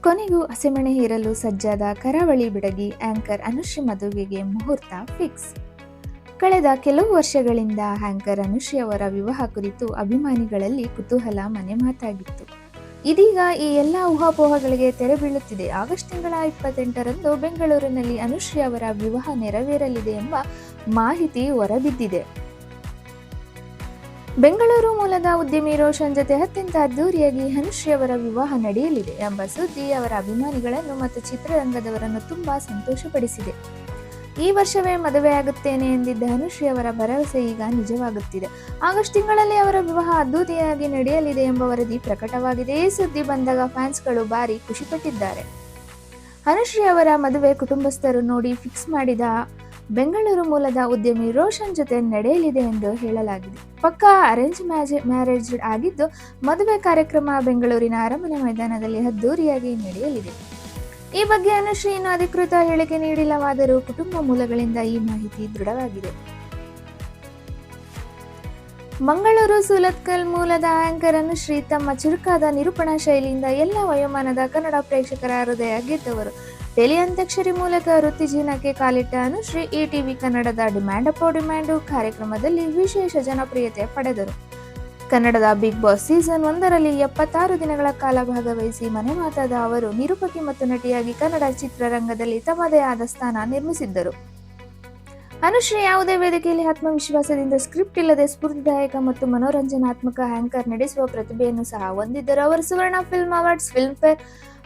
ಕೊನೆಗೂ ಹಸೆಮಣೆ ಹೇರಲು ಸಜ್ಜಾದ ಕರಾವಳಿ ಬಿಡಗಿ ಆಂಕರ್ ಅನುಶ್ರೀ ಮದುವೆಗೆ ಮುಹೂರ್ತ ಫಿಕ್ಸ್. ಕಳೆದ ಕೆಲವು ವರ್ಷಗಳಿಂದ ಆಂಕರ್ ಅನುಶ್ರೀ ಅವರ ವಿವಾಹ ಕುರಿತು ಅಭಿಮಾನಿಗಳಲ್ಲಿ ಕುತೂಹಲ ಮನೆ ಮಾತಾಗಿತ್ತು. ಇದೀಗ ಈ ಎಲ್ಲ ಊಹಾಪೋಹಗಳಿಗೆ ತೆರೆ ಬೀಳುತ್ತಿದೆ. ಆಗಸ್ಟ್ ತಿಂಗಳ 28ರಂದು ಬೆಂಗಳೂರಿನಲ್ಲಿ ಅನುಶ್ರೀ ಅವರ ವಿವಾಹ ನೆರವೇರಲಿದೆ ಎಂಬ ಮಾಹಿತಿ ಹೊರಬಿದ್ದಿದೆ. ಬೆಂಗಳೂರು ಮೂಲದ ಉದ್ಯಮಿ ರೋಷನ್ ಜೊತೆ ಅತ್ಯಂತ ಅದ್ದೂರಿಯಾಗಿ ಅನುಶ್ರೀ ಅವರ ವಿವಾಹ ನಡೆಯಲಿದೆ ಎಂಬ ಸುದ್ದಿ ಅವರ ಅಭಿಮಾನಿಗಳನ್ನು ಮತ್ತು ಚಿತ್ರರಂಗದವರನ್ನು ತುಂಬಾ ಸಂತೋಷಪಡಿಸಿದೆ. ಈ ವರ್ಷವೇ ಮದುವೆಯಾಗುತ್ತೇನೆ ಎಂದಿದ್ದ ಅನುಶ್ರೀ ಅವರ ಭರವಸೆ ಈಗ ನಿಜವಾಗುತ್ತಿದೆ. ಆಗಸ್ಟ್ ತಿಂಗಳಲ್ಲಿ ಅವರ ವಿವಾಹ ಅದ್ದೂರಿಯಾಗಿ ನಡೆಯಲಿದೆ ಎಂಬ ವರದಿ ಪ್ರಕಟವಾಗಿದೆ. ಈ ಸುದ್ದಿ ಬಂದಾಗ ಫ್ಯಾನ್ಸ್ಗಳು ಭಾರಿ ಖುಷಿಪಟ್ಟಿದ್ದಾರೆ. ಅನುಶ್ರೀ ಅವರ ಮದುವೆ ಕುಟುಂಬಸ್ಥರು ನೋಡಿ ಫಿಕ್ಸ್ ಮಾಡಿದ ಬೆಂಗಳೂರು ಮೂಲದ ಉದ್ಯಮಿ ರೋಷನ್ ಜೊತೆ ನಡೆಯಲಿದೆ ಎಂದು ಹೇಳಲಾಗಿದೆ. ಪಕ್ಕಾ ಅರೇಂಜ್ ಮ್ಯಾರೇಜ್ ಆಗಿದ್ದು, ಮದುವೆ ಕಾರ್ಯಕ್ರಮ ಬೆಂಗಳೂರಿನ ಅರಮನೆ ಮೈದಾನದಲ್ಲಿ ಅದ್ದೂರಿಯಾಗಿ ನಡೆಯಲಿದೆ. ಈ ಬಗ್ಗೆ ಅನುಶ್ರೀ ಇನ್ನೂ ಅಧಿಕೃತ ಹೇಳಿಕೆ ನೀಡಿಲ್ಲವಾದರೂ ಕುಟುಂಬ ಮೂಲಗಳಿಂದ ಈ ಮಾಹಿತಿ ದೃಢವಾಗಿದೆ. ಮಂಗಳೂರು ಸುಲತ್ಕಲ್ ಮೂಲದ ಆಂಕರ್ ಅನುಶ್ರೀ ತಮ್ಮ ಚುರುಕಾದ ನಿರೂಪಣಾ ಶೈಲಿಯಿಂದ ಎಲ್ಲ ವಯೋಮಾನದ ಕನ್ನಡ ಪ್ರೇಕ್ಷಕರ ಹೃದಯ ಗೆದ್ದವರು. ಟೆಲಿ ಅಂತ್ಯಾಕ್ಷರಿ ಮೂಲಕ ವೃತ್ತಿ ಜೀವನಕ್ಕೆ ಕಾಲಿಟ್ಟ ಅನುಶ್ರೀ ಟಿವಿ ಕನ್ನಡದ ಡಿಮ್ಯಾಂಡ್ ಅಪೋ ಡಿಮ್ಯಾಂಡು ಕಾರ್ಯಕ್ರಮದಲ್ಲಿ ವಿಶೇಷ ಜನಪ್ರಿಯತೆ ಪಡೆದರು. ಕನ್ನಡದ ಬಿಗ್ ಬಾಸ್ ಸೀಸನ್ 1ರಲ್ಲಿ 76 ದಿನಗಳ ಕಾಲ ಭಾಗವಹಿಸಿ ಮನೆ ಮಾತಾದ ಅವರು ನಿರೂಪಕಿ ಮತ್ತು ನಟಿಯಾಗಿ ಕನ್ನಡ ಚಿತ್ರರಂಗದಲ್ಲಿ ತಮ್ಮದೇ ಆದ ಸ್ಥಾನ ನಿರ್ಮಿಸಿದ್ದರು. ಅನುಶ್ರೀ ಯಾವುದೇ ವೇದಿಕೆಯಲ್ಲಿ ಆತ್ಮವಿಶ್ವಾಸದಿಂದ ಸ್ಕ್ರಿಪ್ಟ್ ಇಲ್ಲದೆ ಸ್ಫೂರ್ತಿದಾಯಕ ಮತ್ತು ಮನೋರಂಜನಾತ್ಮಕ ಆಂಕರ್ ನಡೆಸುವ ಪ್ರತಿಭೆಯನ್ನು ಸಹ ಹೊಂದಿದ್ದರು. ಅವರು ಸುವರ್ಣ ಫಿಲ್ಮ್ ಅವಾರ್ಡ್ಸ್, ಫಿಲ್ಮ್ ಫೇರ್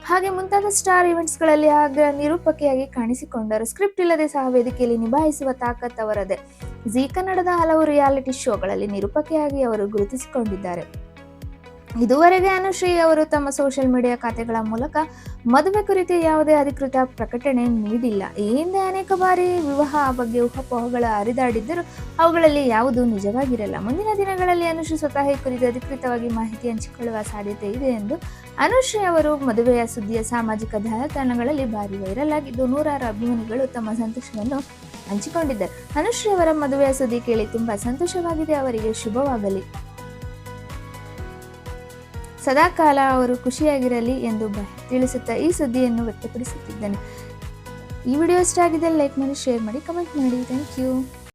ಹಾಗೆ ಮುಂತಾದ ಸ್ಟಾರ್ ಇವೆಂಟ್ಸ್ಗಳಲ್ಲಿ ಅಗ್ರ ನಿರೂಪಕಿಯಾಗಿ ಕಾಣಿಸಿಕೊಂಡರು. ಸ್ಕ್ರಿಪ್ಟ್ ಇಲ್ಲದೆ ಸಹ ವೇದಿಕೆಯಲ್ಲಿ ನಿಭಾಯಿಸುವ ತಾಕತ್ ಅವರದೇ. ಜೀ ಕನ್ನಡದ ಹಲವು ರಿಯಾಲಿಟಿ ಶೋಗಳಲ್ಲಿ ನಿರೂಪಕಿಯಾಗಿ ಅವರು ಗುರುತಿಸಿಕೊಂಡಿದ್ದಾರೆ. ಇದುವರೆಗೆ ಅನುಶ್ರೀ ಅವರು ತಮ್ಮ ಸೋಷಿಯಲ್ ಮೀಡಿಯಾ ಖಾತೆಗಳ ಮೂಲಕ ಮದುವೆ ಕುರಿತು ಯಾವುದೇ ಅಧಿಕೃತ ಪ್ರಕಟಣೆ ನೀಡಿಲ್ಲ. ಈ ಹಿಂದೆ ಅನೇಕ ಬಾರಿ ವಿವಾಹ ಬಗ್ಗೆ ಊಹಾಪೋಹಗಳು ಹರಿದಾಡಿದ್ದರೂ ಅವುಗಳಲ್ಲಿ ಯಾವುದೂ ನಿಜವಾಗಿರಲ್ಲ. ಮುಂದಿನ ದಿನಗಳಲ್ಲಿ ಅನುಶ್ರೀ ಸ್ವತಃ ಈ ಕುರಿತು ಅಧಿಕೃತವಾಗಿ ಮಾಹಿತಿ ಹಂಚಿಕೊಳ್ಳುವ ಸಾಧ್ಯತೆ ಇದೆ ಎಂದು ಅನುಶ್ರೀ ಅವರು ಮದುವೆಯ ಸುದ್ದಿಯ ಸಾಮಾಜಿಕ ಜಾಲತಾಣಗಳಲ್ಲಿ ಭಾರಿ ವೈರಲ್ ಆಗಿದ್ದು, ನೂರಾರು ಅಭಿಮಾನಿಗಳು ತಮ್ಮ ಸಂತೋಷವನ್ನು ಹಂಚಿಕೊಂಡಿದ್ದಾರೆ. ಅನುಶ್ರೀ ಅವರ ಮದುವೆಯ ಸುದ್ದಿ ಕೇಳಿ ತುಂಬಾ ಸಂತೋಷವಾಗಿದೆ. ಅವರಿಗೆ ಶುಭವಾಗಲಿ. ಸದಾಕಾಲ ಅವರು ಖುಷಿಯಾಗಿರಲಿ ಎಂದು ತಿಳಿಸುತ್ತಾ ಈ ಸುದ್ದಿಯನ್ನು ವ್ಯಕ್ತಪಡಿಸುತ್ತಿದ್ದೇನೆ. ಈ ವಿಡಿಯೋ ಇಷ್ಟ ಆಗಿದ್ದರೆ ಲೈಕ್ ಮಾಡಿ, ಶೇರ್ ಮಾಡಿ, ಕಮೆಂಟ್ ಮಾಡಿ. Thank you.